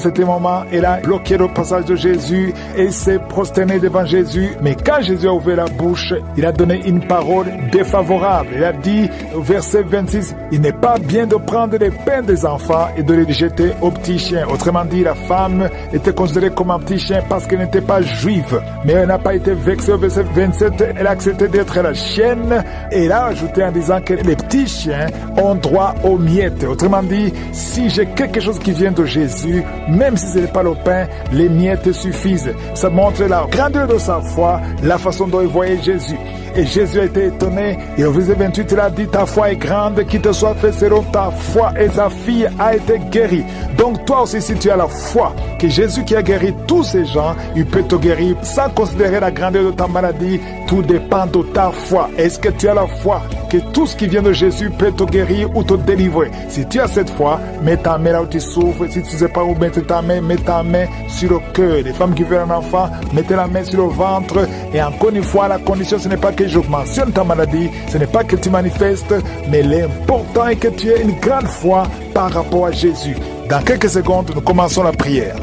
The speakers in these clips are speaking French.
À ce moment, elle a bloqué le passage de Jésus et s'est prosternée devant Jésus. Mais quand Jésus a ouvert la bouche, il a donné une parole défavorable. Il a dit, au verset 26, « Il n'est pas bien de prendre les pains des enfants et de les jeter aux petits chiens. » Autrement dit, la femme était considérée comme un petit chien parce qu'elle n'était pas juive. Mais elle n'a pas été vexée. Au verset 27, elle a accepté d'être la chienne. Et elle a ajouté en disant que les petits chiens ont droit aux miettes. Autrement dit, si j'ai quelque chose qui vient de Jésus, même si ce n'est pas le pain, les miettes suffisent. Ça montre la grandeur de sa foi, la façon dont il voyait Jésus. Et Jésus a été étonné. Et au verset 28, il a dit, ta foi est grande, qu'il te soit fait selon ta foi. Et sa fille a été guérie. Donc toi aussi, si tu as la foi, que Jésus qui a guéri tous ces gens, il peut te guérir sans considérer la grandeur de ta maladie. Tout dépend de ta foi. Est-ce que tu as la foi que tout ce qui vient de Jésus peut te guérir ou te délivrer? Si tu as cette foi, mets ta main là où tu souffres. Si tu ne sais pas où mettre ta main, mets ta main sur le cœur. Les femmes qui veulent un enfant, mettez la main sur le ventre. Et encore une fois, la condition, ce n'est pas que je mentionne ta maladie, ce n'est pas que tu manifestes, mais l'important est que tu aies une grande foi par rapport à Jésus. Dans quelques secondes, nous commençons la prière.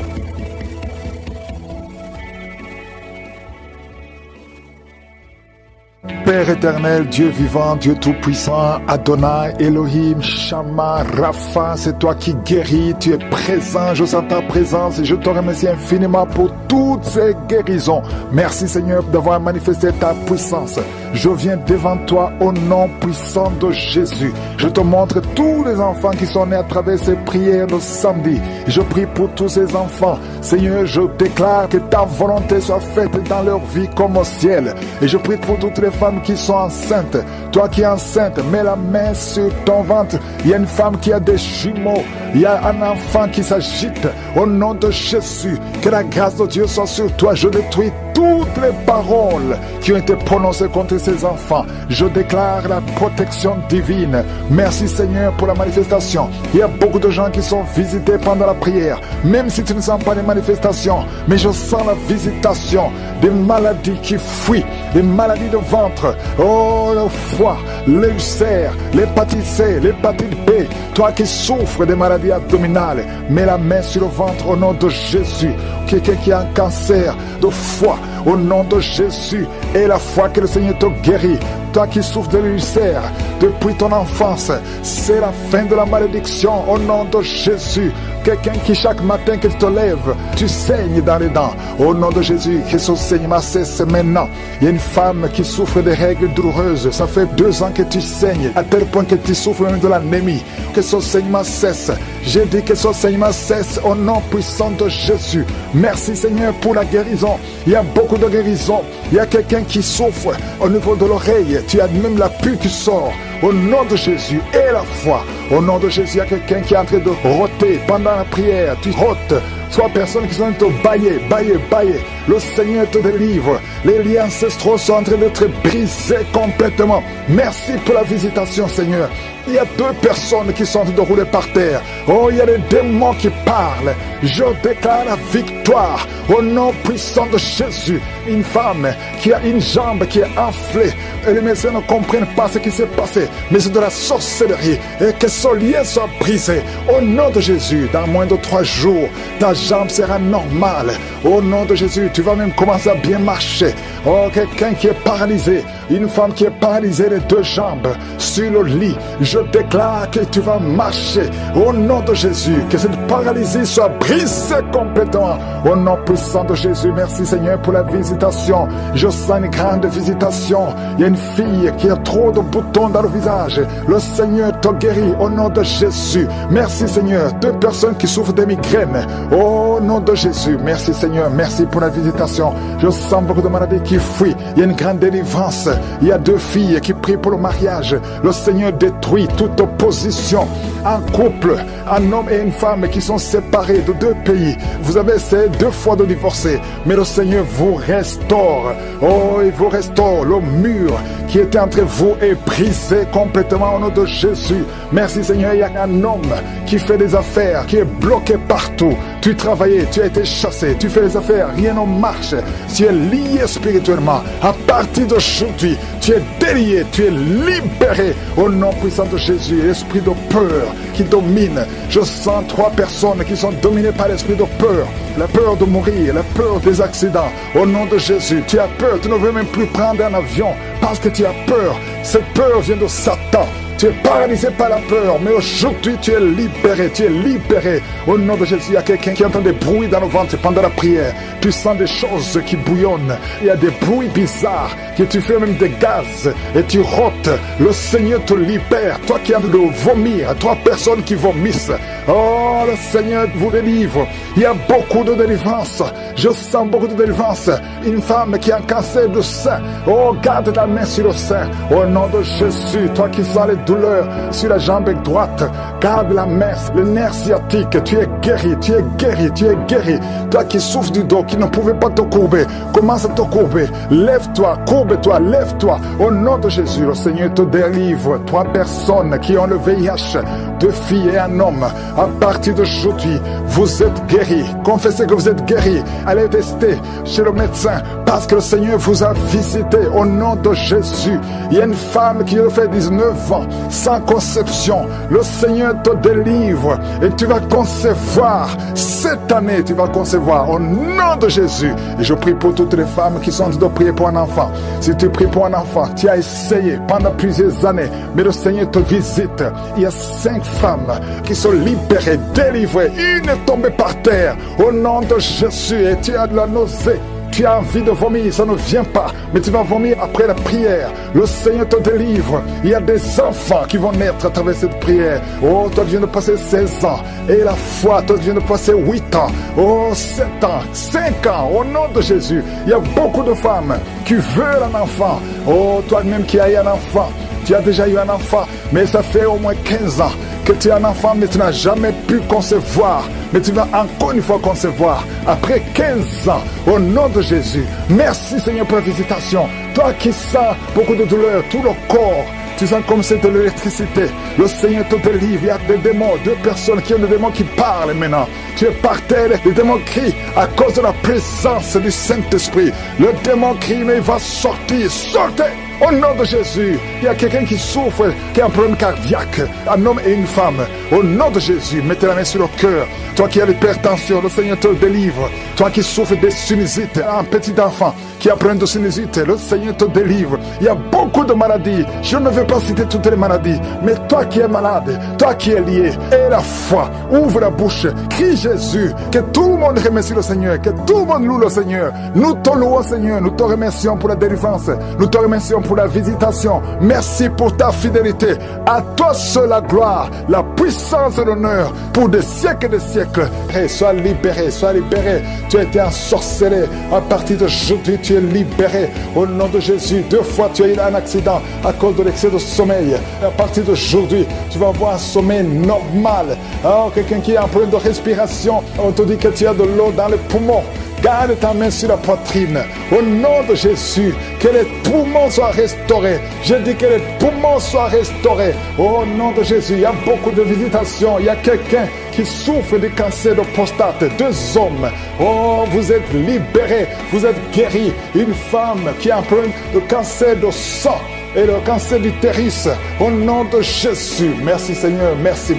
Père éternel, Dieu vivant, Dieu tout-puissant, Adonai, Elohim, Shama, Rapha, c'est toi qui guéris, tu es présent, je sens ta présence et je te remercie infiniment pour toutes ces guérisons. Merci Seigneur d'avoir manifesté ta puissance. Je viens devant toi au nom puissant de Jésus. Je te montre tous les enfants qui sont nés à travers ces prières de samedi. Je prie pour tous ces enfants. Seigneur, je déclare que ta volonté soit faite dans leur vie comme au ciel. Et je prie pour toutes les femmes qui sont enceintes. Toi qui es enceinte, mets la main sur ton ventre. Il y a une femme qui a des jumeaux. Il y a un enfant qui s'agite. Au nom de Jésus, que la grâce de Dieu soit sur toi. Je détruis toutes les paroles qui ont été prononcées contre ces enfants. Je déclare la protection divine. Merci Seigneur pour la manifestation. Il y a beaucoup de gens qui sont visités pendant la prière. Même si tu ne sens pas les manifestations, mais je sens la visitation des maladies qui fuient, des maladies de ventre, oh le foie, l'ulcère, l'hépatite C, l'hépatite B. Toi qui souffres des maladies abdominales, mets la main sur le ventre au nom de Jésus. Quelqu'un qui a un cancer de foie, au nom de Jésus, et la foi que le Seigneur te guérit. Toi qui souffres de l'ulcère depuis ton enfance, c'est la fin de la malédiction au nom de Jésus. Quelqu'un qui chaque matin que tu te lèves, tu saignes dans les dents. Au nom de Jésus, que ce saignement cesse maintenant. Il y a une femme qui souffre de règles douloureuses. Ça fait 2 ans que tu saignes, à tel point que tu souffres même de l'anémie. Que ce saignement cesse. J'ai dit que ce saignement cesse au nom puissant de Jésus. Merci Seigneur pour la guérison. Il y a beaucoup de guérison. Il y a quelqu'un qui souffre au niveau de l'oreille. Tu as même la pue qui sort. Au nom de Jésus et la foi. Au nom de Jésus, il y a quelqu'un qui est en train de rôter pendant la prière. Tu rôtes. Soit personne qui sont en train de bailler. Le Seigneur te délivre. Les liens ancestraux sont en train d'être brisés complètement. Merci pour la visitation, Seigneur. Il y a 2 personnes qui sont en train de rouler par terre. Oh, il y a des démons qui parlent. Je déclare la victoire au nom puissant de Jésus. Une femme qui a une jambe qui est enflée. Et les médecins ne comprennent pas ce qui s'est passé. Mais c'est de la sorcellerie. Et que ce lien soit brisé. Au nom de Jésus, dans moins de 3 jours, ta jambe sera normale. Au nom de Jésus, tu vas même commencer à bien marcher. Oh, quelqu'un qui est paralysé. Une femme qui est paralysée les 2 jambes sur le lit. Je déclare que tu vas marcher. Au nom de Jésus, que cette paralysie soit brisée complètement. Au nom puissant de Jésus, merci Seigneur pour la visitation. Je sens une grande visitation. Il y a une fille qui a trop de boutons dans le visage. Le Seigneur te guérit au nom de Jésus. Merci Seigneur. 2 personnes qui souffrent de migraines. Au nom de Jésus, merci Seigneur. Merci pour la visitation. Je sens beaucoup de maladies qui fuient. Il y a une grande délivrance. Il y a 2 filles qui prient pour le mariage. Le Seigneur détruit toute opposition. Un couple, un homme et une femme qui sont séparés de 2 pays. Vous avez essayé 2 fois de divorcer, mais le Seigneur vous restaure. Oh, il vous restaure. Le mur qui était entre vous est brisé complètement au nom de Jésus. Merci Seigneur. Il y a un homme qui fait des affaires, qui est bloqué partout. Tu travaillais, tu as été chassé, tu fais des affaires, rien ne marche. Tu es lié spirituellement. À partir d'aujourd'hui, tu es délié, tu es libéré au nom puissant de Jésus, l'esprit de peur qui domine. Je sens 3 personnes qui sont dominées par l'esprit de peur. La peur de mourir, la peur des accidents. Au nom de Jésus, tu as peur, tu ne veux même plus prendre un avion parce que tu as peur. Cette peur vient de Satan. Tu es paralysé par la peur, mais aujourd'hui tu es libéré, tu es libéré. Au nom de Jésus, il y a quelqu'un qui entend des bruits dans le ventre pendant la prière. Tu sens des choses qui bouillonnent. Il y a des bruits bizarres, que tu fais même des gaz et tu rôtes. Le Seigneur te libère. Toi qui as de vomir, 3 personnes qui vomissent. Oh, le Seigneur vous délivre. Il y a beaucoup de délivrance. Je sens beaucoup de délivrance. Une femme qui a un cancer de sein. Oh, garde la main sur le sein. Au nom de Jésus, toi qui sens les douleurs sur la jambe droite, garde la main, le nerf sciatique. Tu es guéri, tu es guéri, tu es guéri. Toi qui souffres du dos, qui ne pouvait pas te courber, commence à te courber. Lève-toi, courbe-toi, lève-toi. Au nom de Jésus, le Seigneur te délivre. 3 personnes qui ont le VIH, 2 filles et un homme. À partir d'aujourd'hui, vous êtes guéris. Confessez que vous êtes guéris. Allez tester chez le médecin parce que le Seigneur vous a visité. Au nom de Jésus, il y a une femme qui a fait 19 ans sans conception. Le Seigneur te délivre et tu vas concevoir. Cette année, tu vas concevoir au nom de Jésus. Et je prie pour toutes les femmes qui sont en train de prier pour un enfant. Si tu pries pour un enfant, tu as essayé pendant plusieurs années, mais le Seigneur te visite. Il y a 5 femmes qui sont libérées, délivrées. Une est tombée par terre au nom de Jésus et tu as de la nausée. Tu as envie de vomir, ça ne vient pas, mais tu vas vomir après la prière. Le Seigneur te délivre. Il y a des enfants qui vont naître à travers cette prière. Oh, toi tu viens de passer 16 ans. Et la foi, toi tu viens de passer 8 ans. Oh, 7 ans, 5 ans, au nom de Jésus. Il y a beaucoup de femmes qui veulent un enfant. Oh, toi-même qui as eu un enfant. Tu as déjà eu un enfant, mais ça fait au moins 15 ans que tu as un enfant, mais tu n'as jamais pu concevoir. Mais tu vas encore une fois concevoir. Après 15 ans, au nom de Jésus. Merci Seigneur pour la visitation. Toi qui sens beaucoup de douleur, tout le corps. Tu sens comme c'est de l'électricité. Le Seigneur te délivre. Il y a des démons, 2 personnes qui ont des démons qui parlent maintenant. Tu es par terre, les démons crient à cause de la présence du Saint-Esprit. Le démon crie, mais il va sortir. Sortez! Au nom de Jésus, il y a quelqu'un qui souffre, qui a un problème cardiaque, un homme et une femme. Au nom de Jésus, mettez la main sur le cœur. Toi qui as l'hypertension, le Seigneur te délivre. Toi qui souffres des sinusites, un petit enfant qui a un problème de sinusite, le Seigneur te délivre. Il y a beaucoup de maladies. Je ne vais pas citer toutes les maladies, mais toi qui es malade, toi qui es lié, aie la foi, ouvre la bouche, crie Jésus, que tout le monde remercie le Seigneur, que tout le monde loue le Seigneur. Nous te louons Seigneur, nous te remercions pour la délivrance, nous te remercions pour la visitation. Merci pour ta fidélité. À toi seul la gloire, la puissance et l'honneur pour des siècles et des siècles. Hey, sois libéré, sois libéré. Tu as été ensorcelé. À partir d'aujourd'hui, tu es libéré. Au nom de Jésus, 2 fois tu as eu un accident à cause de l'excès de sommeil. À partir d'aujourd'hui, tu vas avoir un sommeil normal. Oh, quelqu'un qui a un problème de respiration, on te dit que tu as de l'eau dans les poumons. Garde ta main sur la poitrine. Au nom de Jésus, que les poumons soient restaurés. Je dis que les poumons soient restaurés. Au nom de Jésus, il y a beaucoup de visitations. Il y a quelqu'un qui souffre du cancer de prostate. 2 hommes. Oh, vous êtes libérés. Vous êtes guéris. Une femme qui a un problème de cancer de sang. Et le cancer d'utérus, au nom de Jésus. Merci Seigneur, merci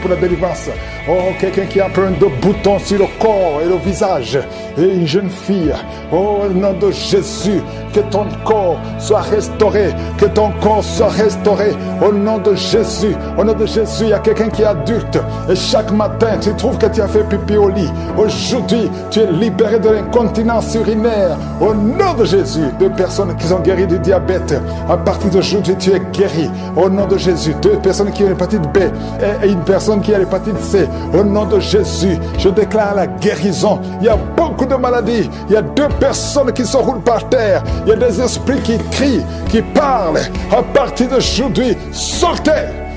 pour la délivrance. Oh, quelqu'un qui a un problème de boutons sur le corps et le visage. Et une jeune fille, oh, au nom de Jésus, que ton corps soit restauré, que ton corps soit restauré. Au nom de Jésus, au nom de Jésus, il y a quelqu'un qui est adulte. Et chaque matin, tu trouves que tu as fait pipi au lit. Aujourd'hui, tu es libéré de l'incontinence urinaire. Au nom de Jésus, 2 personnes qui sont guéries du diabète. À partir d'aujourd'hui, tu es guéri. Au nom de Jésus, 2 personnes qui ont l'hépatite B et une personne qui a l'hépatite C. Au nom de Jésus, je déclare la guérison. Il y a beaucoup de maladies. Il y a 2 personnes qui se roulent par terre. Il y a des esprits qui crient, qui parlent. À partir d'aujourd'hui, sortez.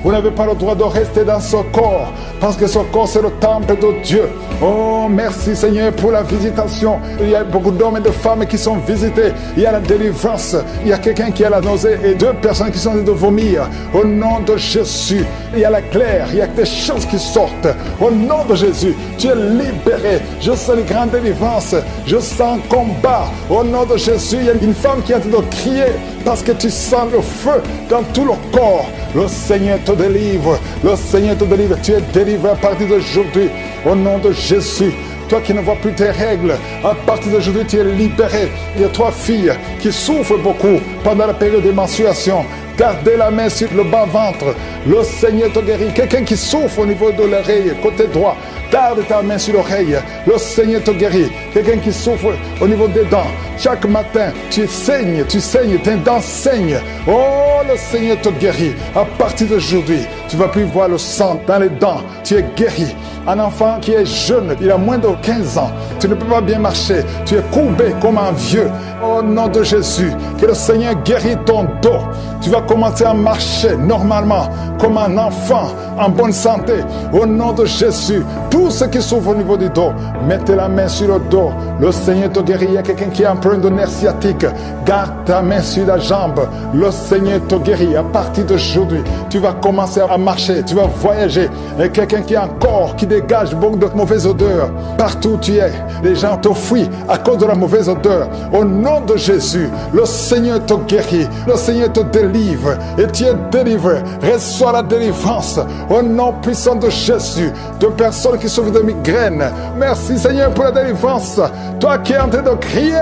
Vous n'avez pas le droit de rester dans ce corps, parce que ce corps, c'est le temple de Dieu. Oh, merci Seigneur pour la visitation. Il y a beaucoup d'hommes et de femmes qui sont visités. Il y a la délivrance. Il y a quelqu'un qui a la nausée et 2 personnes qui sont en train de vomir. Au nom de Jésus, il y a la claire. Il y a des choses qui sortent. Au nom de Jésus, tu es libéré. Je sens une grande délivrance. Je sens combat. Au nom de Jésus, il y a une femme qui est en train de crier parce que tu sens le feu dans tout le corps. Le Seigneur te délivre. Le Seigneur te délivre. Tu es délivré à partir d'aujourd'hui. Au nom de Jésus. Toi qui ne vois plus tes règles, à partir d'aujourd'hui, tu es libéré. Il y a 3 filles qui souffrent beaucoup pendant la période de menstruation. Gardez la main sur le bas-ventre. Le Seigneur te guérit. Quelqu'un qui souffre au niveau de l'oreille, côté droit, garde ta main sur l'oreille. Le Seigneur te guérit. Quelqu'un qui souffre au niveau des dents. Chaque matin, tu saignes, tes dents saignent. Oh, le Seigneur te guérit. À partir d'aujourd'hui, tu ne vas plus voir le sang dans les dents. Tu es guéri. Un enfant qui est jeune, il a moins de 15 ans. Tu ne peux pas bien marcher. Tu es courbé comme un vieux. Au nom de Jésus, que le Seigneur guérit ton dos. Tu vas commencer à marcher normalement, comme un enfant, en bonne santé. Au nom de Jésus, tous ceux qui souffrent au niveau du dos, mettez la main sur le dos. Le Seigneur te guérit. Il y a quelqu'un qui a un problème de nerf sciatique. Garde ta main sur la jambe. Le Seigneur te guérit. À partir d'aujourd'hui, tu vas commencer à marcher. Tu vas voyager. Et quelqu'un qui a un corps qui dégage beaucoup de mauvaises odeurs. Partout où tu es, les gens te fuient à cause de la mauvaise odeur. Au nom de Jésus, le Seigneur te guérit. Le Seigneur te délivre. Et tu es délivré. Reçois la délivrance. Au nom puissant de Jésus. De personnes qui souffrent de migraines. Merci Seigneur pour la délivrance. Toi qui es en train de crier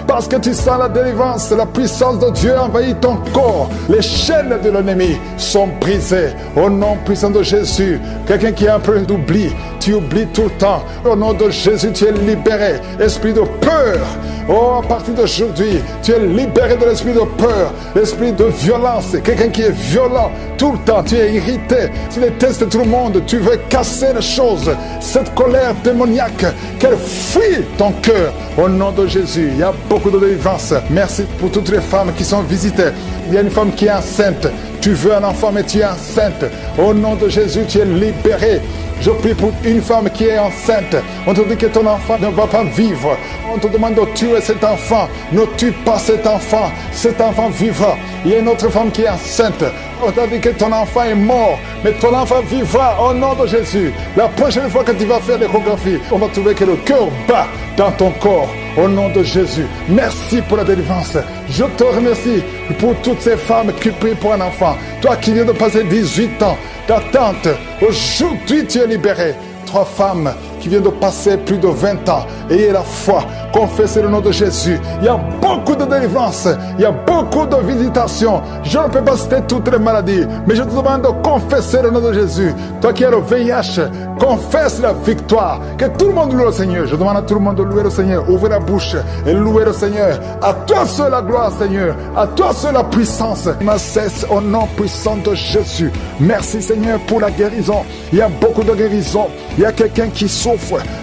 parce que tu sens la délivrance, la puissance de Dieu envahit ton corps. Les chaînes de l'ennemi sont brisées. Au nom puissant de Jésus. Quelqu'un qui a un peu d'oubli, tu oublies tout le temps. Au nom de Jésus, tu es libéré. Esprit de peur. Oh, à partir d'aujourd'hui, tu es libéré de l'esprit de peur, l'esprit de violence. Quelqu'un qui est violent tout le temps, tu es irrité, tu détestes tout le monde, tu veux casser les choses. Cette colère démoniaque, qu'elle fuit ton cœur. Au nom de Jésus, il y a beaucoup de délivrance. Merci pour toutes les femmes qui sont visitées. Il y a une femme qui est enceinte. Tu veux un enfant, mais tu es enceinte. Au nom de Jésus, tu es libéré. Je prie pour une femme qui est enceinte. On te dit que ton enfant ne va pas vivre. On te demande de tuer cet enfant. Ne tue pas cet enfant. Cet enfant vivra. Il y a une autre femme qui est enceinte. On t'a dit que ton enfant est mort, mais ton enfant vivra au nom de Jésus. La prochaine fois que tu vas faire l'échographie, on va trouver que le cœur bat dans ton corps. Au nom de Jésus. Merci pour la délivrance. Je te remercie pour toutes ces femmes qui prient pour un enfant. Toi qui viens de passer 18 ans d'attente, aujourd'hui tu es libéré. 3 femmes qui viennent de passer plus de 20 ans. Ayez la foi, confessez le nom de Jésus. Il y a beaucoup de délivrance, il y a beaucoup de visitations. Je ne peux pas citer toutes les maladies, mais je te demande de confesser le nom de Jésus. Toi qui as le VIH, confesse la victoire. Que tout le monde loue le Seigneur. Je demande à tout le monde de louer le Seigneur. Ouvrez la bouche et louez le Seigneur. À toi seul la gloire, Seigneur. À toi seul la puissance. Ne cesse au nom puissant de Jésus. Merci Seigneur pour la guérison. Il y a beaucoup de guérison. Il y a quelqu'un qui souffre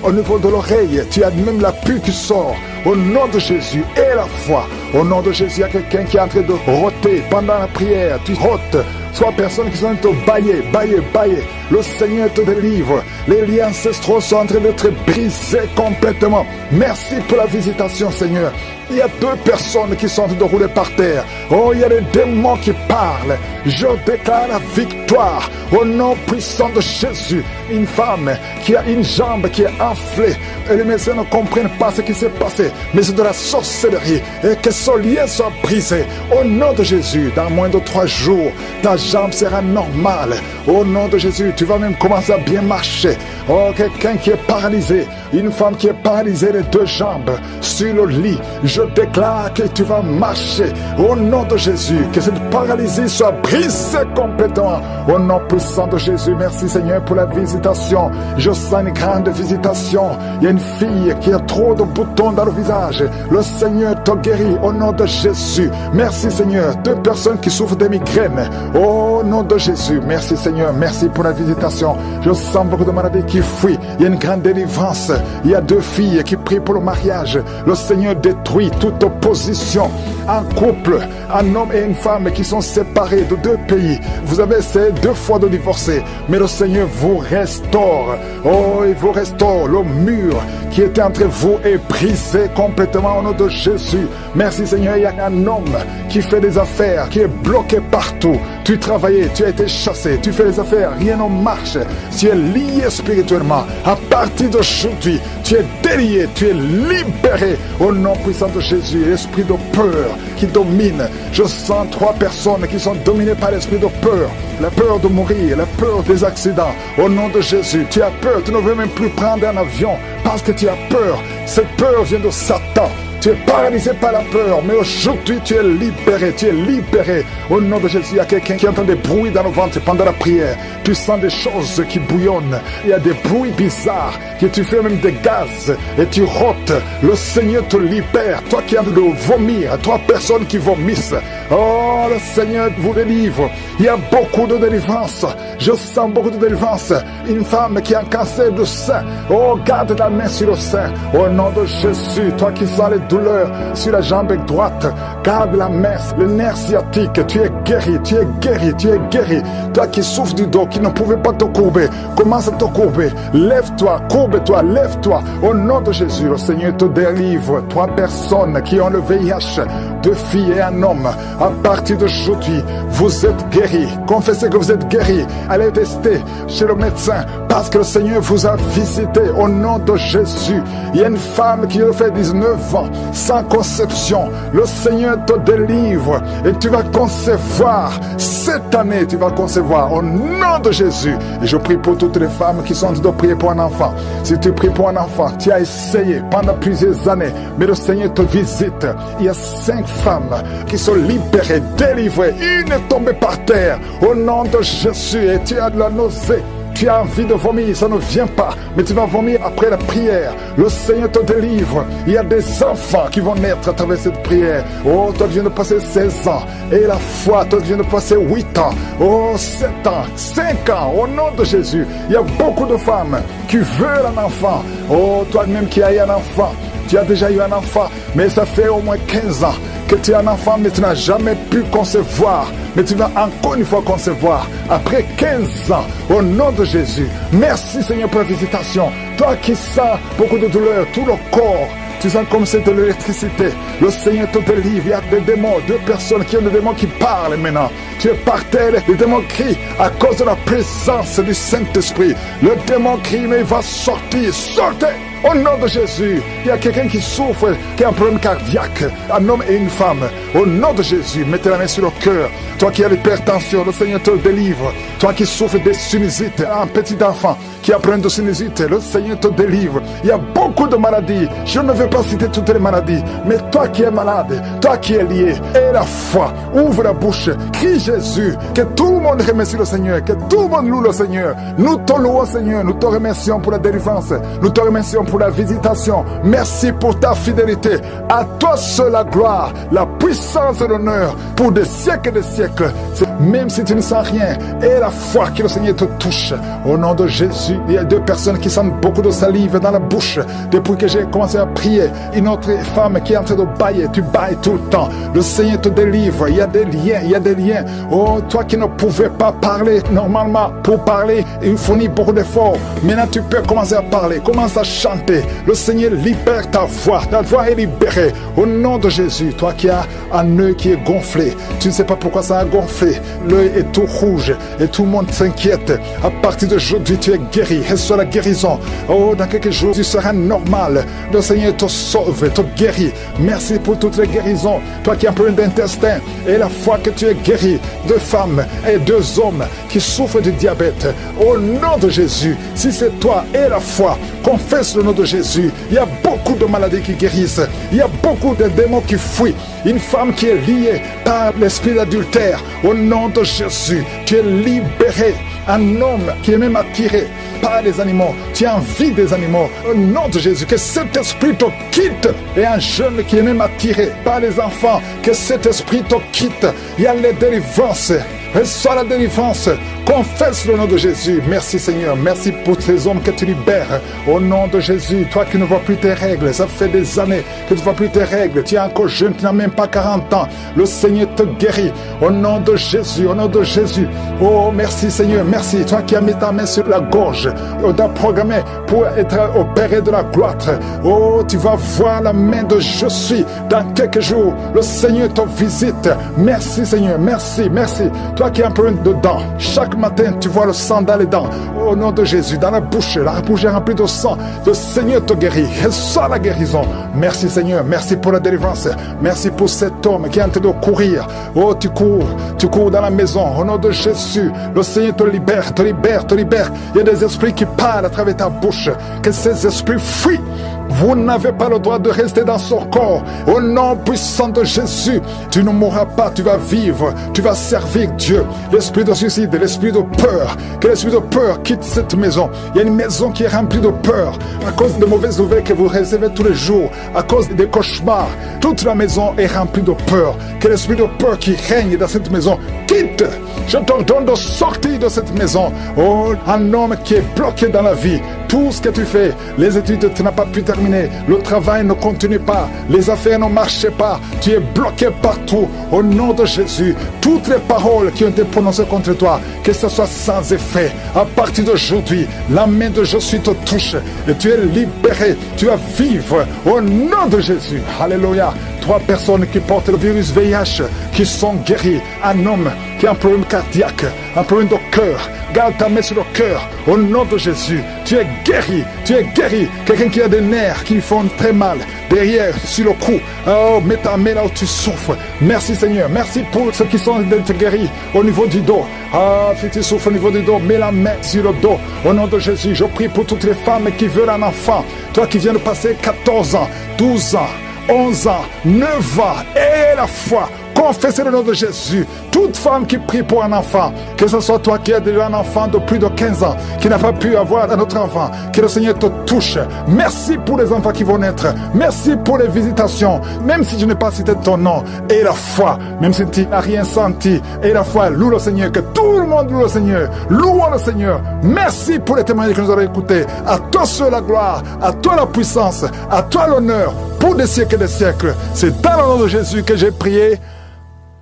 au niveau de l'oreille. Tu as même la pue qui sort. Au nom de Jésus et la foi. Au nom de Jésus, il y a quelqu'un qui est en train de rôter pendant la prière. Tu rôtes. 3 personnes qui sont en train de bailler. Le Seigneur te délivre. Les liens ancestraux sont en train d'être brisés complètement. Merci pour la visitation, Seigneur. Il y a 2 personnes qui sont en train de rouler par terre. Oh, il y a des démons qui parlent. Je déclare la victoire au nom puissant de Jésus. Une femme qui a une jambe qui est enflée. Et les médecins ne comprennent pas ce qui s'est passé. Mais c'est de la sorcellerie. Et que ce lien soit brisé. Au nom de Jésus, dans moins de 3 jours, ta jambe sera normale. Au nom de Jésus, tu vas même commencer à bien marcher. Oh, quelqu'un qui est paralysé. Une femme qui est paralysée les 2 jambes sur le lit. Je déclare que tu vas marcher. Au nom de Jésus, que cette paralysie soit brisée complètement. Au nom puissant de Jésus, merci Seigneur pour la visitation. Je sens une grande visitation. Il y a une fille qui a trop de boutons dans le visage. Le Seigneur te guérit au nom de Jésus. Merci Seigneur. 2 personnes qui souffrent de migraines. Au nom de Jésus, merci Seigneur. Merci pour la visitation. Je sens beaucoup de maladies qui fuient. Il y a une grande délivrance. Il y a 2 filles qui prient pour le mariage. Le Seigneur détruit détruis toute opposition en couple, un homme et une femme qui sont séparés de deux pays. Vous avez essayé 2 fois de divorcer, mais le Seigneur vous restaure. Oh, il vous restaure. Le mur qui était entre vous est brisé complètement au nom de Jésus. Merci Seigneur, il y a un homme qui fait des affaires, qui est bloqué partout. Tu travaillais, tu as été chassé, tu fais des affaires, rien ne marche. Tu es lié spirituellement. À partir d'aujourd'hui, tu es délié, tu es libéré au nom puissant de Jésus. L'esprit de peur qui domine. Je sens 3 personnes qui sont dominées par l'esprit de peur. La peur de mourir, la peur des accidents. Au nom de Jésus, tu as peur, tu ne veux même plus prendre un avion parce que tu as peur. Cette peur vient de Satan. Tu es paralysé par la peur, mais aujourd'hui tu es libéré, tu es libéré. Au nom de Jésus, il y a quelqu'un qui entend des bruits dans le ventre pendant la prière. Tu sens des choses qui bouillonnent. Il y a des bruits bizarres, que tu fais même des gaz et tu rôtes. Le Seigneur te libère. Toi qui as de vomir, 3 personnes qui vomissent. Oh, le Seigneur vous délivre. Il y a beaucoup de délivrance. Je sens beaucoup de délivrance. Une femme qui a un cancer du sein. Oh, garde la main sur le sein. Au nom de Jésus, toi qui sens les douleurs sur la jambe droite, garde la main, le nerf sciatique. Tu es guéri, tu es guéri, tu es guéri. Toi qui souffres du dos, qui ne pouvais pas te courber, commence à te courber. Lève-toi, courbe-toi, lève-toi. Au nom de Jésus, le Seigneur te délivre. 3 personnes qui ont le VIH, 2 filles et un homme. À partir d'aujourd'hui, vous êtes guéris. Confessez que vous êtes guéris. Allez tester chez le médecin parce que le Seigneur vous a visité au nom de Jésus. Il y a une femme qui a fait 19 ans sans conception. Le Seigneur te délivre et tu vas concevoir. Cette année, tu vas concevoir au nom de Jésus. Et je prie pour toutes les femmes qui sont en train de prier pour un enfant. Si tu pries pour un enfant, tu as essayé pendant plusieurs années, mais le Seigneur te visite. Il y a 5 femmes qui sont libérées, délivrées. Une est tombée par terre au nom de Jésus et tu as de la nausée. Tu as envie de vomir, ça ne vient pas, mais tu vas vomir après la prière. Le Seigneur te délivre. Il y a des enfants qui vont naître à travers cette prière. Oh, toi tu viens de passer 16 ans. Et la foi, toi tu viens de passer 8 ans. Oh, 7 ans, 5 ans, au nom de Jésus. Il y a beaucoup de femmes qui veulent un enfant. Oh, toi-même qui as eu un enfant. Tu as déjà eu un enfant, mais ça fait au moins 15 ans que tu as un enfant, mais tu n'as jamais pu concevoir. Mais tu vas encore une fois concevoir. Après 15 ans, au nom de Jésus. Merci Seigneur pour la visitation. Toi qui sens beaucoup de douleur, tout le corps. Tu sens comme c'est de l'électricité. Le Seigneur te délivre. Il y a des démons, 2 personnes qui ont des démons qui parlent maintenant. Tu es par terre, les démons crient à cause de la présence du Saint-Esprit. Le démon crie, mais il va sortir. Sortez! Au nom de Jésus, il y a quelqu'un qui souffre, qui a un problème cardiaque, un homme et une femme. Au nom de Jésus, mettez la main sur le cœur. Toi qui as l'hypertension, le Seigneur te délivre. Toi qui souffres des sinusites, un petit enfant qui a un problème de sinusite, le Seigneur te délivre. Il y a beaucoup de maladies. Je ne vais pas citer toutes les maladies, mais toi qui es malade, toi qui es lié, aie la foi, ouvre la bouche, crie Jésus, que tout le monde remercie le Seigneur, que tout le monde loue le Seigneur. Nous te louons Seigneur, nous te remercions pour la délivrance, nous te remercions pour la visitation. Merci pour ta fidélité. À toi seul la gloire, la puissance et l'honneur pour des siècles et des siècles. Même si tu ne sens rien, et la foi que le Seigneur te touche. Au nom de Jésus, il y a 2 personnes qui sentent beaucoup de salive dans la bouche. Depuis que j'ai commencé à prier, une autre femme qui est en train de bailler, tu bailles tout le temps. Le Seigneur te délivre. Il y a des liens, il y a des liens. Oh, toi qui ne pouvais pas parler normalement, pour parler, il fournit beaucoup d'efforts. Maintenant, tu peux commencer à parler, commence à chanter. Le Seigneur libère ta voix est libérée. Au nom de Jésus, toi qui as un œil qui est gonflé, tu ne sais pas pourquoi ça a gonflé. L'œil est tout rouge et tout le monde s'inquiète. À partir d'aujourd'hui, tu es guéri. Reçois la guérison. Oh, dans quelques jours, tu seras normal. Le Seigneur te sauve, te guérit. Merci pour toutes les guérisons. Toi qui as un problème d'intestin et la foi que tu es guéri. 2 femmes et 2 hommes qui souffrent du diabète. Au nom de Jésus, si c'est toi et la foi, confesse le nom de Jésus. Il y a beaucoup de maladies qui guérissent. Il y a beaucoup de démons qui fuient. Une femme qui est liée par l'esprit d'adultère. Au nom de Jésus, tu es libéré. Un homme qui est même attiré par les animaux. Tu as envie des animaux. Au nom de Jésus, que cet esprit te quitte. Et un jeune qui est même attiré par les enfants, que cet esprit te quitte. Il y a les délivrances. Reçois la délivrance. Confesse le nom de Jésus. Merci Seigneur. Merci pour ces hommes que tu libères. Au nom de Jésus, toi qui ne vois plus tes règles, ça fait des années que tu ne vois plus tes règles. Tu es encore jeune, tu n'as même pas 40 ans. Le Seigneur te guérit. Au nom de Jésus, au nom de Jésus. Oh, merci Seigneur, merci. Toi qui as mis ta main sur la gorge, on t'a programmé pour être opéré de la gloire. Oh, tu vas voir la main de je suis. Dans quelques jours, le Seigneur te visite. Merci Seigneur, merci, merci. Toi qui as un problème de dents, chaque matin tu vois le sang dans les dents. Au nom de Jésus, dans la bouche est remplie de sang. Le Seigneur te guérit. Reçois la guérison. Merci Seigneur, merci pour la délivrance. Merci pour cet homme qui est en train de courir. Oh, tu cours dans la maison. Au nom de Jésus, le Seigneur te libère, te libère, te libère. Il y a des esprits qui parlent à travers ta bouche. Que ces esprits fuient. Vous n'avez pas le droit de rester dans son corps. Au nom puissant de Jésus, tu ne mourras pas, tu vas vivre, tu vas servir Dieu. L'esprit de suicide, l'esprit de peur, que l'esprit de peur quitte cette maison. Il y a une maison qui est remplie de peur à cause de mauvaises nouvelles que vous recevez tous les jours, à cause des cauchemars. Toute la maison est remplie de peur. Que l'esprit de peur qui règne dans cette maison quitte. Je t'ordonne de sortir de cette maison. Oh, un homme qui est bloqué dans la vie. Tout ce que tu fais, les études, tu n'as pas pu terminer. Le travail ne continue pas. Les affaires ne marchent pas. Tu es bloqué partout. Au nom de Jésus, toutes les paroles qui ont été prononcées contre toi, que ce soit sans effet. À partir d'aujourd'hui, la main de Jésus te touche et tu es libéré. Tu vas vivre au nom de Jésus. Alléluia. 3 personnes qui portent le virus VIH, qui sont guéries. Un homme qui a un problème cardiaque, un problème de cœur. Garde ta main sur le cœur. Au nom de Jésus, tu es guéri. Tu es guéri. Quelqu'un qui a des nerfs qui font très mal. Derrière, sur le cou. Oh, mets ta main là où tu souffres. Merci Seigneur. Merci pour ceux qui sont d'être guéris au niveau du dos. Ah, si tu souffres au niveau du dos, mets la main sur le dos. Au nom de Jésus, je prie pour toutes les femmes qui veulent un enfant. Toi qui viens de passer 14 ans, 12 ans, 11 ans, 9 ans, et la foi. Confessez le nom de Jésus. Toute femme qui prie pour un enfant, que ce soit toi qui as déjà un enfant de plus de 15 ans, qui n'a pas pu avoir un autre enfant, que le Seigneur te touche. Merci pour les enfants qui vont naître. Merci pour les visitations. Même si je n'ai pas cité ton nom, et la foi, même si tu n'as rien senti, et la foi, loue le Seigneur, que tout le monde loue le Seigneur. Louons le Seigneur. Merci pour les témoignages que nous avons écoutés. À toi seul la gloire, à toi la puissance, à toi l'honneur, pour des siècles et des siècles. C'est dans le nom de Jésus que j'ai prié.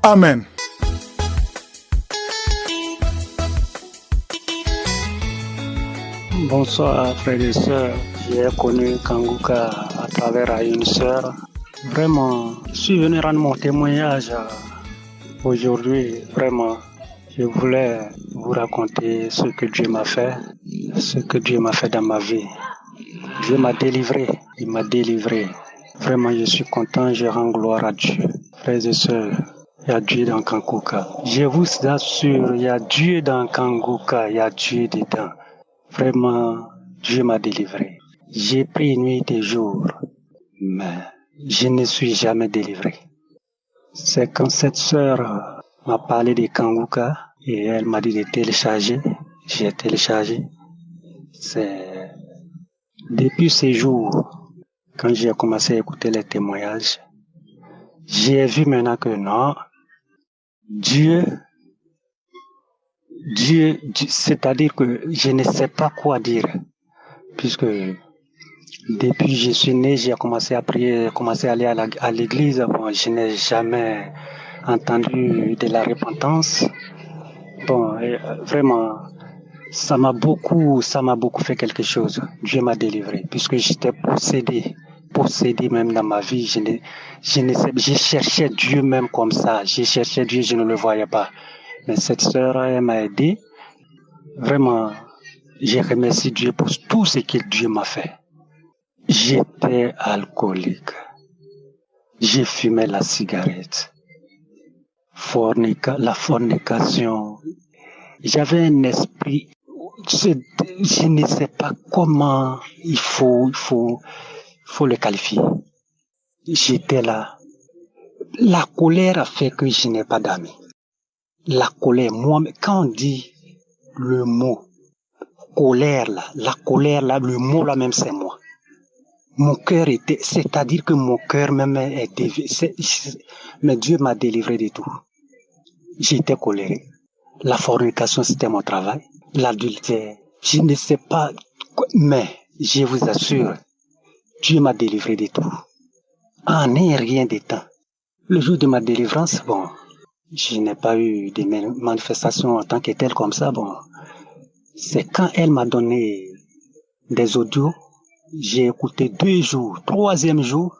Amen. Bonsoir frères et sœurs. J'ai connu Kanguka à travers une sœur. Vraiment, je suis venu rendre mon témoignage aujourd'hui. Vraiment, je voulais vous raconter ce que Dieu m'a fait, dans ma vie. Dieu m'a délivré, il m'a délivré. Vraiment, je suis content, je rends gloire à Dieu. Frères et sœurs, il y a Dieu dans Kanguka. Je vous assure, il y a Dieu dans Kanguka, il y a Dieu dedans. Vraiment, Dieu m'a délivré. J'ai pris nuit et jour, mais je ne suis jamais délivré. C'est quand cette sœur m'a parlé de Kanguka et elle m'a dit de télécharger. J'ai téléchargé. C'est depuis ces jours, quand j'ai commencé à écouter les témoignages, j'ai vu maintenant que non, Dieu, c'est-à-dire que je ne sais pas quoi dire, puisque depuis que je suis né, j'ai commencé à prier, commencé à aller à l'église. Bon, je n'ai jamais entendu de la repentance. Bon, vraiment, ça m'a beaucoup fait quelque chose. Dieu m'a délivré, puisque j'étais possédé même dans ma vie. Je cherchais Dieu même comme ça. Je cherchais Dieu, je ne le voyais pas. Mais cette sœur, elle m'a aidé. Vraiment, je remercie Dieu pour tout ce que Dieu m'a fait. J'étais alcoolique. J'ai fumé la cigarette. La fornication. J'avais un esprit, je ne sais pas comment il faut le qualifier. J'étais là. La colère a fait que je n'ai pas d'amis. La colère, moi, quand on dit le mot colère là, le mot là même c'est moi. Mon cœur c'est-à-dire que mon cœur même mais Dieu m'a délivré de tout. J'étais colérique. La fornication, c'était mon travail. L'adultère, je ne sais pas, mais je vous assure, Dieu m'a délivré de tout. En rien de temps. Le jour de ma délivrance, bon, je n'ai pas eu de manifestations en tant que telle comme ça. Bon, c'est quand elle m'a donné des audios, j'ai écouté 2 jours. 3e jour,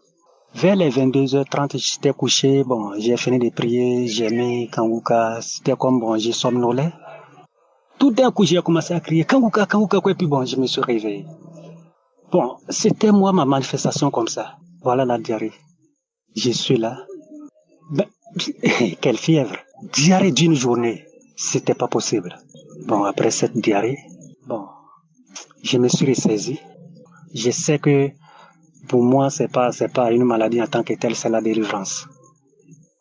vers les 22h30, j'étais couché. Bon, j'ai fini de prier, j'ai mis Kanguka. C'était comme, bon, j'ai somnolé. Tout d'un coup, j'ai commencé à crier Kanguka, Kanguka, et puis bon, je me suis réveillé. Bon, c'était moi ma manifestation comme ça. Voilà la diarrhée. Je suis là. Ben, quelle fièvre. Diarrhée d'une journée. C'était pas possible. Bon, après cette diarrhée, bon, je me suis ressaisi. Je sais que pour moi, c'est pas une maladie en tant que telle, c'est la délivrance.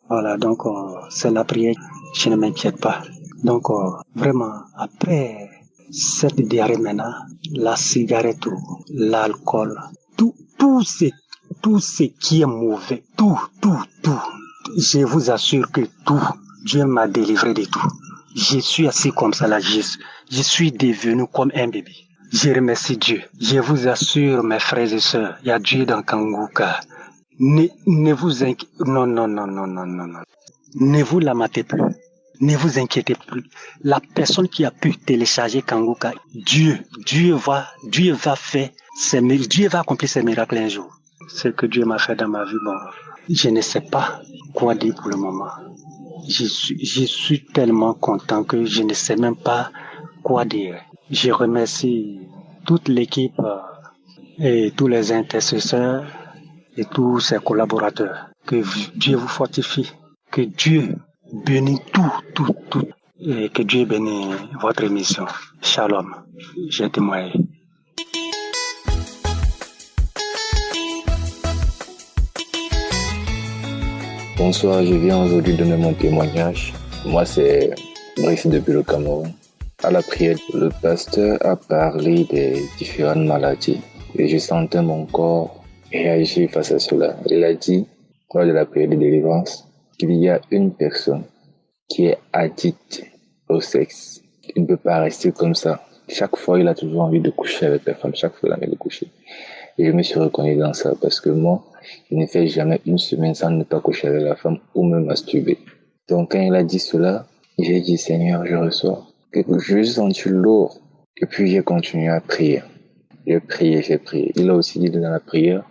Voilà, donc, c'est la prière. Je ne m'inquiète pas. Donc, vraiment, après cette diarrhée maintenant, la cigarette, l'alcool, tout ce qui est mauvais, tout. Je vous assure que tout, Dieu m'a délivré de tout. Je suis assis comme ça là, je suis devenu comme un bébé. Je remercie Dieu. Je vous assure, mes frères et sœurs, il y a Dieu dans Kanguka. Ne vous inquiétez, non. Ne vous lamentez plus. Ne vous inquiétez plus. La personne qui a pu télécharger Kanguka, Dieu va accomplir ses miracles un jour. Ce que Dieu m'a fait dans ma vie, bon, je ne sais pas quoi dire pour le moment. Je suis tellement content que je ne sais même pas quoi dire. Je remercie toute l'équipe et tous les intercesseurs et tous ses collaborateurs. Que Dieu vous fortifie. Que Dieu bénisse tout. Et que Dieu bénisse votre émission. Shalom. J'ai témoigné. Bonsoir, je viens aujourd'hui donner mon témoignage. Moi, c'est Brice depuis le Cameroun. À la prière, le pasteur a parlé des différentes maladies et je sentais mon corps réagir face à cela. Il a dit, lors de la prière de délivrance, qu'il y a une personne qui est addicte au sexe. Il ne peut pas rester comme ça. Chaque fois, il a toujours envie de coucher avec la femme. Chaque fois, il a envie de coucher. Et je me suis reconnu dans ça parce que moi, je ne fais jamais une semaine sans ne pas coucher avec la femme ou me masturber. Donc quand il a dit cela, j'ai dit Seigneur, je reçois. Je me suis senti lourd. Et puis j'ai continué à prier. J'ai prié. Il a aussi dit dans la prière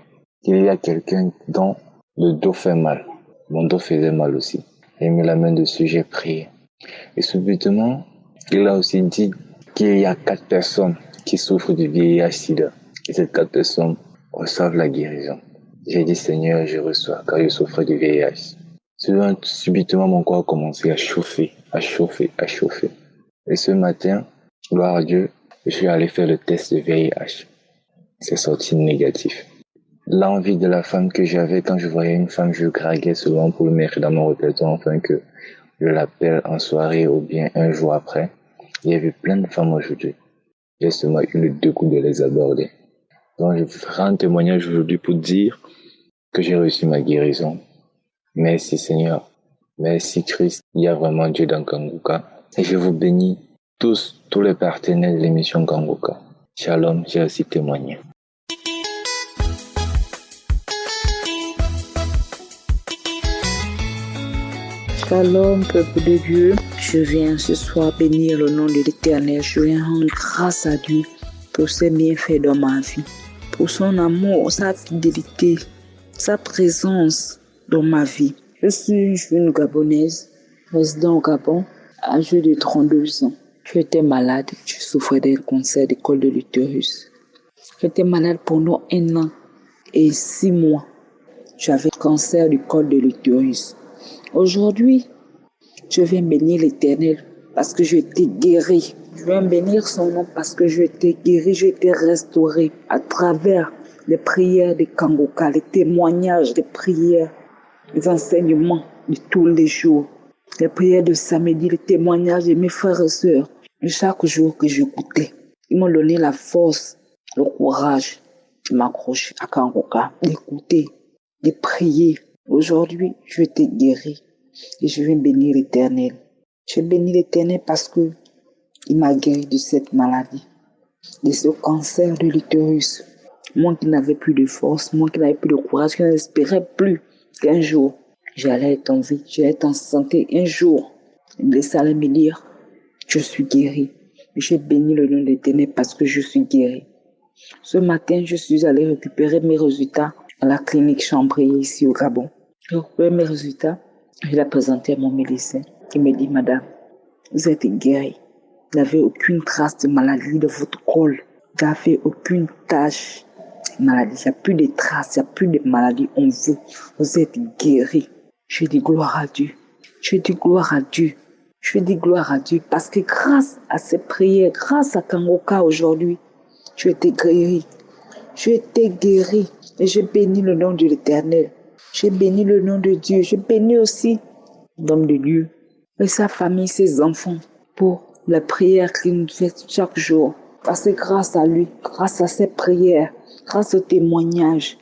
qu'il y a quelqu'un dont le dos fait mal. Mon dos faisait mal aussi. J'ai mis la main dessus, j'ai prié. Et subitement, il a aussi dit qu'il y a 4 personnes qui souffrent du VIH-Sida. Et ces 4 personnes reçoivent la guérison. J'ai dit, Seigneur, je reçois, car je souffre du VIH. Subitement, mon corps a commencé à chauffer. Et ce matin, gloire à Dieu, je suis allé faire le test de VIH. C'est sorti négatif. L'envie de la femme que j'avais quand je voyais une femme, je draguais souvent pour le mettre dans mon répertoire, afin que je l'appelle en soirée ou bien un jour après. Il y avait plein de femmes aujourd'hui. J'ai seulement eu le dégoût de les aborder. Donc, je rends témoignage aujourd'hui pour dire que j'ai reçu ma guérison. Merci Seigneur. Merci Christ. Il y a vraiment Dieu dans Kanguka. Et je vous bénis tous les partenaires de l'émission Kanguka. Shalom, j'ai aussi témoigné. Shalom, peuple de Dieu. Je viens ce soir bénir le nom de l'Éternel. Je viens rendre grâce à Dieu pour ses bienfaits dans ma vie, pour son amour, sa fidélité, sa présence dans ma vie. Je suis une jeune Gabonaise, résidant au Gabon, âgée de 32 ans. J'étais malade, je souffrais d'un cancer du col de l'utérus. J'étais malade pendant 1 an et 6 mois. J'avais cancer du col de l'utérus. Aujourd'hui, je viens bénir l'Éternel parce que j'ai été guéri. Je viens bénir son nom parce que j'ai été guéri, j'ai été restauré à travers les prières de Kanguka, les témoignages, les prières, les enseignements de tous les jours, les prières de samedi, les témoignages de mes frères et sœurs. Et chaque jour que j'écoutais, ils m'ont donné la force, le courage de m'accrocher à Kanguka, d'écouter, de prier. Aujourd'hui, je t'ai guéri et je viens bénir l'Éternel. Je bénis l'Éternel parce que il m'a guéri de cette maladie, de ce cancer de l'utérus. Moi qui n'avais plus de force, moi qui n'avais plus de courage, qui n'espérais plus qu'un jour, j'allais être en vie, j'allais être en santé. Un jour, il me laissait aller me dire, je suis guéri. J'ai béni le nom de l'Éternel parce que je suis guéri. Ce matin, je suis allée récupérer mes résultats à la clinique Chambrier ici au Gabon. J'ai récupéré mes résultats, je l'ai présenté à mon médecin qui me dit, madame, vous êtes guérie. Vous n'avez aucune trace de maladie de votre col. Vous n'avez aucune tache de maladie. Il n'y a plus de traces, il n'y a plus de maladie en vous. Vous êtes guérie. Je dis gloire à Dieu. Je dis gloire à Dieu. Je dis gloire à Dieu parce que grâce à ces prières, grâce à Kangoka aujourd'hui, je été guéri. Je été guéri. Et je bénis le nom de l'Éternel. Je bénis le nom de Dieu. Je bénis aussi l'homme de Dieu et sa famille, ses enfants pour la prière qu'il nous fait chaque jour. Parce que grâce à lui, grâce à ses prières, grâce au témoignage,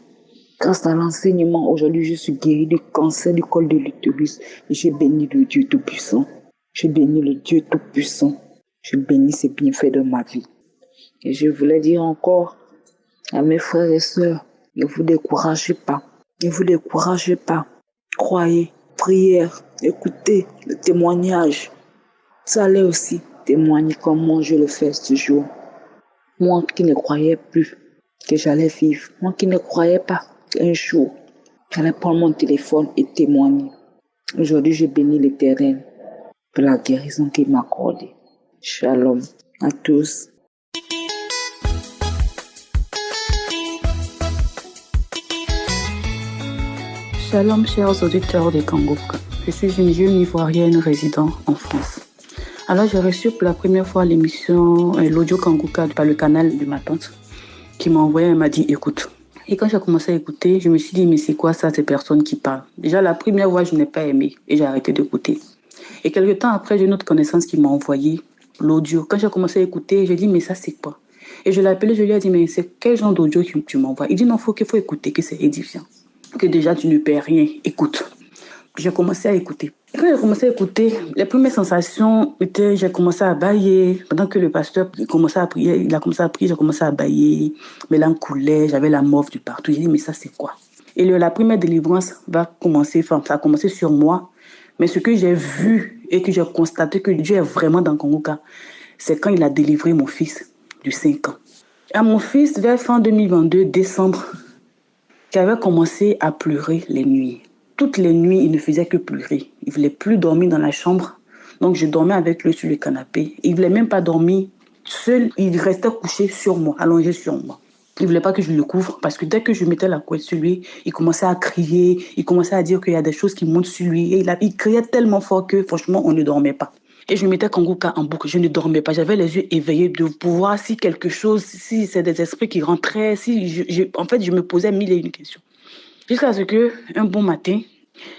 grâce à l'enseignement, aujourd'hui je suis guéri du cancer du col de l'utérus. Et je bénis le Dieu Tout-Puissant. Je bénis le Dieu Tout-Puissant. Je bénis ses bienfaits dans ma vie. Et je voulais dire encore à mes frères et sœurs, ne vous découragez pas. Ne vous découragez pas. Croyez, prière, écoutez le témoignage. Vous allez aussi témoigner comme moi je le fais ce jour. Moi qui ne croyais plus que j'allais vivre. Moi qui ne croyais pas qu'un jour j'allais prendre mon téléphone et témoigner. Aujourd'hui, je bénis l'Éternel pour la guérison qu'il m'a accordée. Shalom à tous. Shalom, chers auditeurs de Kangoka. Je suis une jeune Ivoirienne résidant en France. Alors, j'ai reçu pour la première fois l'émission, l'audio Kangoka par le canal de ma tante qui m'a envoyé, elle m'a dit écoute. Et quand j'ai commencé à écouter, je me suis dit mais c'est quoi ça, ces personnes qui parlent? Déjà, la première voix, je n'ai pas aimé et j'ai arrêté d'écouter. Et quelques temps après, j'ai une autre connaissance qui m'a envoyé l'audio. Quand j'ai commencé à écouter, j'ai dit mais ça c'est quoi? Et je l'ai appelé, je lui ai dit mais c'est quel genre d'audio que tu m'envoies? Il dit non, qu'il faut écouter, que c'est édifiant. Que déjà tu ne perds rien, écoute. J'ai commencé à écouter. Et quand j'ai commencé à écouter, les premières sensations étaient, j'ai commencé à bâiller. Pendant que le pasteur commençait à prier, il a commencé à prier, j'ai commencé à bâiller. Mes langues coulaient, j'avais la morve du partout. J'ai dit, mais ça c'est quoi? Et la première délivrance ça a commencé sur moi. Mais ce que j'ai vu et que j'ai constaté que Dieu est vraiment dans Kangoka, c'est quand il a délivré mon fils de 5 ans. À mon fils, vers fin 2022, décembre, j'avais commencé à pleurer les nuits. Toutes les nuits, il ne faisait que pleurer. Il ne voulait plus dormir dans la chambre. Donc, je dormais avec lui sur le canapé. Il ne voulait même pas dormir seul. Il restait couché sur moi, allongé sur moi. Il ne voulait pas que je le couvre parce que dès que je mettais la couette sur lui, il commençait à crier. Il commençait à dire qu'il y a des choses qui montent sur lui. Et il criait tellement fort que, franchement, on ne dormait pas. Et je mettais Kangoka en boucle. Je ne dormais pas. J'avais les yeux éveillés de voir si quelque chose, si c'est des esprits qui rentraient. En fait, je me posais 1001 questions. Jusqu'à ce que, un bon matin,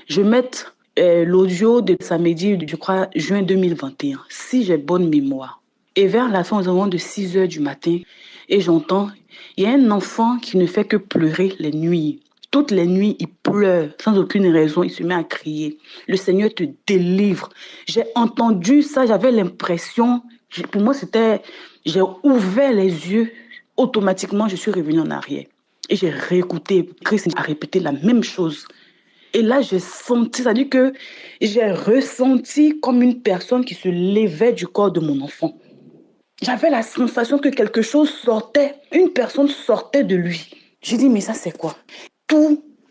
je mette l'audio de samedi, je crois, juin 2021, si j'ai bonne mémoire. Et vers la fin, aux environs de 6 heures du matin, et j'entends, il y a un enfant qui ne fait que pleurer les nuits. Toutes les nuits, il pleure, sans aucune raison, il se met à crier. Le Seigneur te délivre. J'ai entendu ça, j'avais l'impression, pour moi c'était, j'ai ouvert les yeux, automatiquement je suis revenue en arrière. Et j'ai réécouté, Christ a répété la même chose. Et là, j'ai senti, c'est-à-dire que j'ai ressenti comme une personne qui se levait du corps de mon enfant. J'avais la sensation que quelque chose sortait, une personne sortait de lui. J'ai dit, mais ça c'est quoi?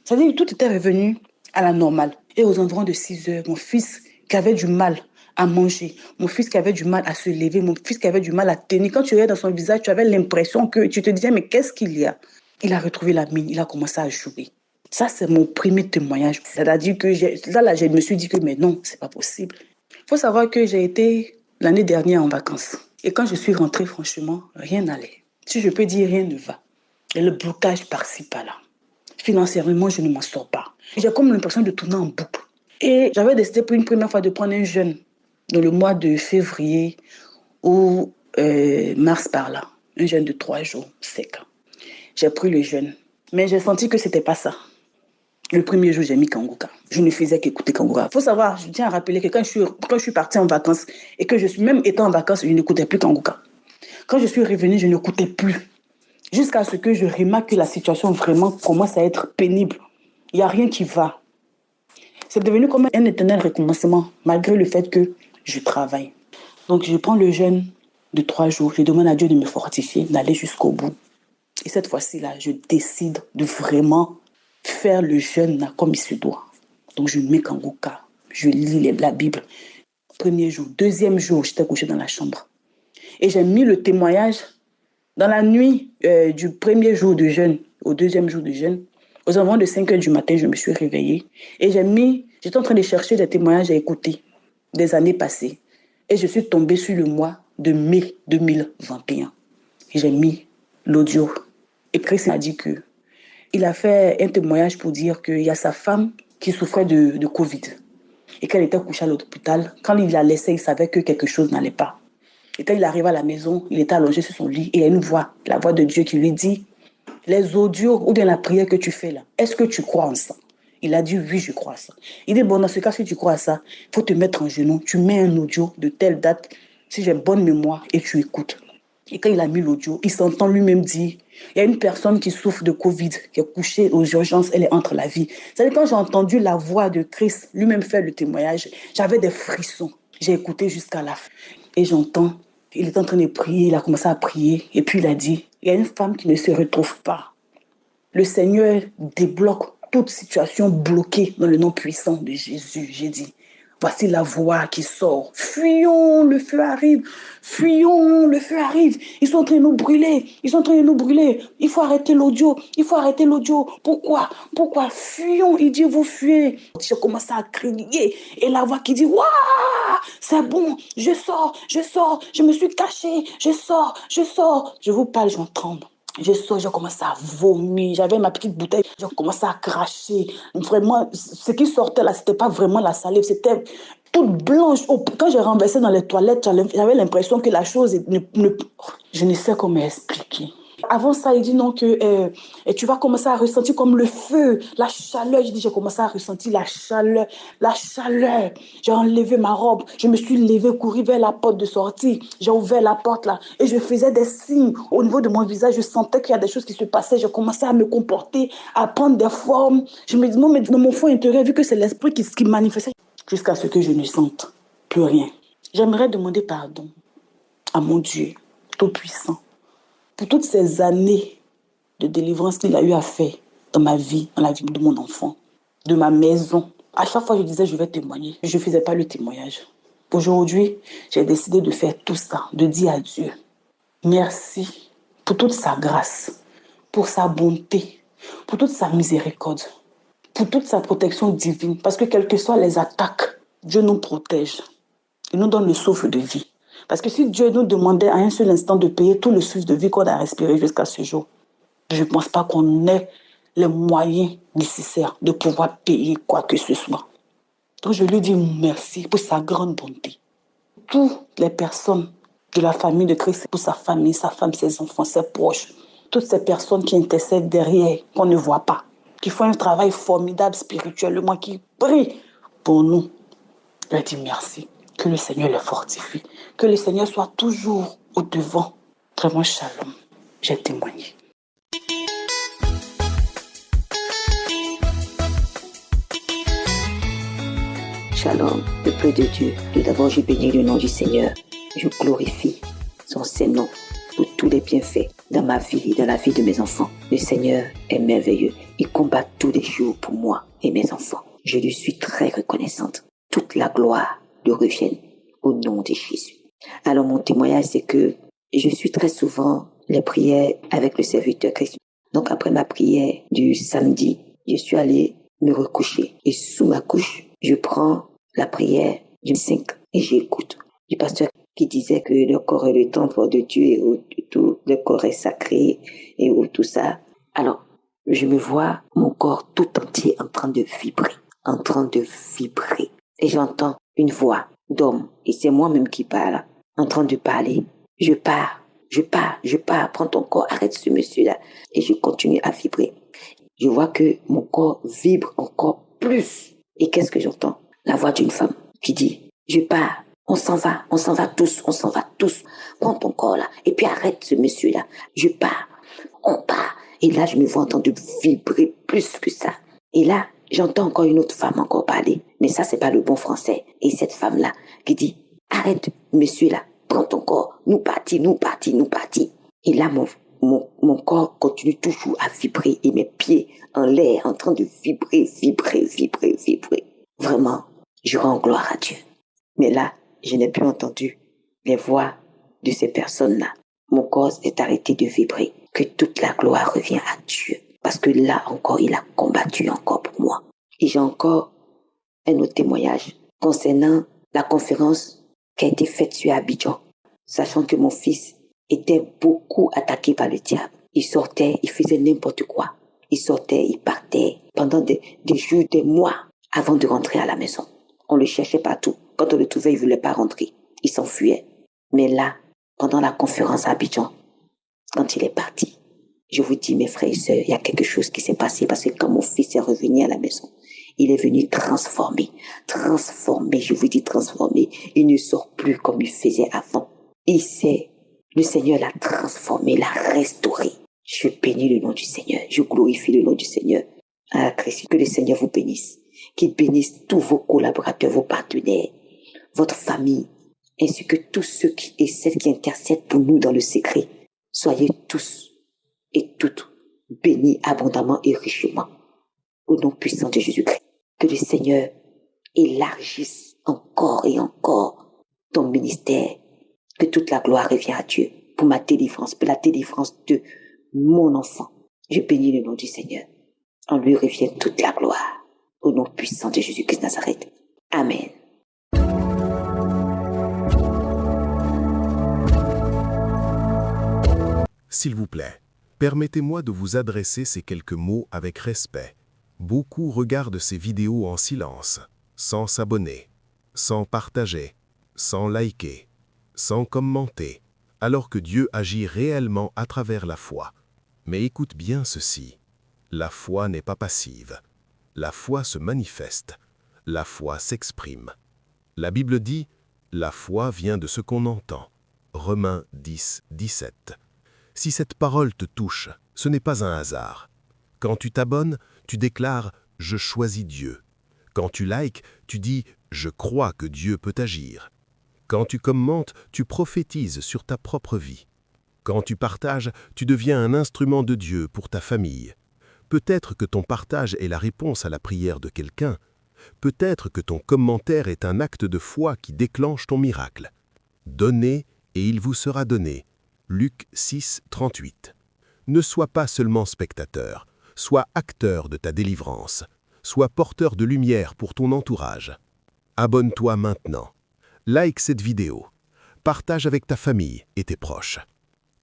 C'est-à-dire que tout était revenu à la normale. Et aux environs de 6 heures, mon fils qui avait du mal à manger, mon fils qui avait du mal à se lever, mon fils qui avait du mal à tenir. Quand tu regardais dans son visage, tu avais l'impression que tu te disais, mais qu'est-ce qu'il y a? Il a retrouvé la mine, il a commencé à jouer. Ça, c'est mon premier témoignage. C'est-à-dire que je me suis dit que, mais non, c'est pas possible. Il faut savoir que j'ai été l'année dernière en vacances. Et quand je suis rentrée, franchement, rien n'allait. Si je peux dire, rien ne va. Il y a le blocage par-ci, par-là. Financièrement, je ne m'en sors pas. J'ai comme l'impression de tourner en boucle. Et j'avais décidé pour une première fois de prendre un jeûne dans le mois de février ou mars par-là. Un jeûne de 3 jours, sec. J'ai pris le jeûne. Mais j'ai senti que c'était pas ça. Le premier jour, j'ai mis Kanguka. Je ne faisais qu'écouter Kanguka. Il faut savoir, je tiens à rappeler que quand je suis partie en vacances et que je suis même étant en vacances, je n'écoutais plus Kanguka. Quand je suis revenue, je n'écoutais plus. Jusqu'à ce que je remarque que la situation vraiment commence à être pénible. Il n'y a rien qui va. C'est devenu comme un éternel recommencement, malgré le fait que je travaille. Donc, je prends le jeûne de 3 jours. Je demande à Dieu de me fortifier, d'aller jusqu'au bout. Et cette fois-ci-là, je décide de vraiment faire le jeûne là, comme il se doit. Donc, je mets Kanguka. Je lis la Bible. Premier jour. Deuxième jour, j'étais couchée dans la chambre. Et j'ai mis le témoignage dans la nuit du premier jour de jeûne au deuxième jour de jeûne. Aux environs de 5 heures du matin, je me suis réveillée. Et j'étais en train de chercher des témoignages à écouter des années passées. Et je suis tombée sur le mois de mai 2021. Et j'ai mis l'audio. Et Chris m'a dit qu'il a fait un témoignage pour dire qu'il y a sa femme qui souffrait de Covid. Et qu'elle était couchée à l'hôpital. Quand il la laissait, il savait que quelque chose n'allait pas. Et quand il arrive à la maison, il était allongé sur son lit et il y a une voix, la voix de Dieu qui lui dit « Les audios ou bien la prière que tu fais là, est-ce que tu crois en ça ?» Il a dit « Oui, je crois à ça. » Il dit « Bon, dans ce cas, si tu crois à ça, il faut te mettre en genoux. Tu mets un audio de telle date, si j'ai bonne mémoire, et tu écoutes. » Et quand il a mis l'audio, il s'entend lui-même dire « Il y a une personne qui souffre de Covid, qui est couchée aux urgences, elle est entre la vie. » C'est-à-dire quand j'ai entendu la voix de Christ lui-même faire le témoignage, j'avais des frissons. J'ai écouté jusqu'à la fin. Et j'entends, il est en train de prier, il a commencé à prier. Et puis il a dit, il y a une femme qui ne se retrouve pas. Le Seigneur débloque toute situation bloquée dans le nom puissant de Jésus. J'ai dit, voici la voix qui sort. Fuyons, le feu arrive. Fuyons, le feu arrive. Ils sont en train de nous brûler. Ils sont en train de nous brûler. Il faut arrêter l'audio. Il faut arrêter l'audio. Pourquoi? Pourquoi? Fuyons. Il dit, vous fuyez. J'ai commencé à crier. Et la voix qui dit, waouh, c'est bon. Je sors. Je me suis cachée. Je sors. Je vous parle, j'en tremble. Je sors, j'ai commencé à vomir. J'avais ma petite bouteille, j'ai commencé à cracher. Vraiment, ce qui sortait là, c'était pas vraiment la salive, c'était toute blanche. Quand j'ai renversé dans les toilettes, j'avais l'impression que la chose je ne sais comment expliquer. Avant ça, il dit non que tu vas commencer à ressentir comme le feu, la chaleur. J'ai commencé à ressentir la chaleur. J'ai enlevé ma robe, je me suis levée, couru vers la porte de sortie. J'ai ouvert la porte là et je faisais des signes au niveau de mon visage. Je sentais qu'il y a des choses qui se passaient. J'ai commencé à me comporter, à prendre des formes. Je me dis non, mais dans mon fond intérieur, vu que c'est l'esprit qui manifestait, jusqu'à ce que je ne sente plus rien. J'aimerais demander pardon à mon Dieu Tout-Puissant pour toutes ces années de délivrance qu'il a eu à faire dans ma vie, dans la vie de mon enfant, de ma maison. À chaque fois, je disais, je vais témoigner. Je ne faisais pas le témoignage. Aujourd'hui, j'ai décidé de faire tout ça, de dire à Dieu, merci pour toute sa grâce, pour sa bonté, pour toute sa miséricorde, pour toute sa protection divine. Parce que quelles que soient les attaques, Dieu nous protège. Il nous donne le souffle de vie. Parce que si Dieu nous demandait à un seul instant de payer tout le souffle de vie qu'on a respiré jusqu'à ce jour, je ne pense pas qu'on ait les moyens nécessaires de pouvoir payer quoi que ce soit. Donc je lui dis merci pour sa grande bonté. Toutes les personnes de la famille de Christ, pour sa famille, sa femme, ses enfants, ses proches, toutes ces personnes qui intercèdent derrière, qu'on ne voit pas, qui font un travail formidable spirituellement, qui prient pour nous, je lui dis merci. Que le Seigneur les fortifie. Que le Seigneur soit toujours au devant. Vraiment shalom. J'ai témoigné. Shalom, le peuple de Dieu. Tout d'abord, je bénis le nom du Seigneur. Je glorifie son Saint-Nom pour tous les bienfaits dans ma vie et dans la vie de mes enfants. Le Seigneur est merveilleux. Il combat tous les jours pour moi et mes enfants. Je lui suis très reconnaissante. Toute la gloire lui revienne au nom de Jésus. Alors mon témoignage, c'est que je suis très souvent les prières avec le serviteur Christ. Donc après ma prière du samedi, je suis allée me recoucher. Et sous ma couche, je prends la prière du 5 et j'écoute. Du pasteur qui disait que le corps est le temple de Dieu et où tout le corps est sacré et où tout ça. Alors, je me vois mon corps tout entier en train de vibrer. Et j'entends une voix d'homme, et c'est moi-même qui parle, en train de parler. Je pars, prends ton corps, arrête ce monsieur-là. Et je continue à vibrer. je vois que mon corps vibre encore plus. Et qu'est-ce que j'entends? La voix d'une femme qui dit, je pars, on s'en va tous, prends ton corps là, et puis arrête ce monsieur-là, je pars, on part. Et là, je me vois entendre vibrer plus que ça. Et là, j'entends encore une autre femme encore parler, mais ça, c'est pas le bon français. Et cette femme-là qui dit, arrête, monsieur là, prends ton corps, nous partis. Et là, mon corps continue toujours à vibrer et mes pieds en l'air, en train de vibrer. Vraiment, je rends gloire à Dieu. Mais là, je n'ai plus entendu les voix de ces personnes-là. Mon corps s'est arrêté de vibrer. Que toute la gloire revient à Dieu. Parce que là encore, il a combattu encore pour moi. Et j'ai encore un autre témoignage concernant la conférence qui a été faite sur Abidjan. Sachant que mon fils était beaucoup attaqué par le diable. Il sortait, il faisait n'importe quoi. Il sortait, il partait pendant des jours, des mois avant de rentrer à la maison. On le cherchait partout. Quand on le trouvait, il ne voulait pas rentrer. Il s'enfuyait. Mais là, pendant la conférence à Abidjan, quand il est parti, je vous dis, mes frères et sœurs, il y a quelque chose qui s'est passé parce que quand mon fils est revenu à la maison, il est venu transformé, je vous dis transformé. Il ne sort plus comme il faisait avant. Le Seigneur l'a transformé, l'a restauré. Je bénis le nom du Seigneur, je glorifie le nom du Seigneur. Ah, Christ, que le Seigneur vous bénisse, qu'il bénisse tous vos collaborateurs, vos partenaires, votre famille, ainsi que tous ceux et celles qui intercèdent pour nous dans le secret. Soyez tous et toutes bénis abondamment et richement. Au nom puissant de Jésus-Christ. Que le Seigneur élargisse encore et encore ton ministère. Que toute la gloire revienne à Dieu pour ma délivrance, pour la délivrance de mon enfant. Je bénis le nom du Seigneur. En lui revient toute la gloire. Au nom puissant de Jésus-Christ de Nazareth. Amen. S'il vous plaît, permettez-moi de vous adresser ces quelques mots avec respect. Beaucoup regardent ces vidéos en silence, sans s'abonner, sans partager, sans liker, sans commenter, alors que Dieu agit réellement à travers la foi. Mais écoute bien ceci, la foi n'est pas passive. La foi se manifeste, la foi s'exprime. La Bible dit, la foi vient de ce qu'on entend. Romains 10, 17. Si cette parole te touche, ce n'est pas un hasard. Quand tu t'abonnes, tu déclares « Je choisis Dieu ». Quand tu likes, tu dis « Je crois que Dieu peut agir ». Quand tu commentes, tu prophétises sur ta propre vie. Quand tu partages, tu deviens un instrument de Dieu pour ta famille. Peut-être que ton partage est la réponse à la prière de quelqu'un. Peut-être que ton commentaire est un acte de foi qui déclenche ton miracle. Donnez et il vous sera donné. Luc 6, 38. Ne sois pas seulement spectateur, sois acteur de ta délivrance. Sois porteur de lumière pour ton entourage. Abonne-toi maintenant. Like cette vidéo. Partage avec ta famille et tes proches.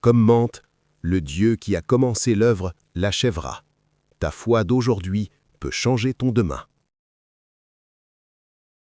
Commente, le Dieu qui a commencé l'œuvre l'achèvera. Ta foi d'aujourd'hui peut changer ton demain.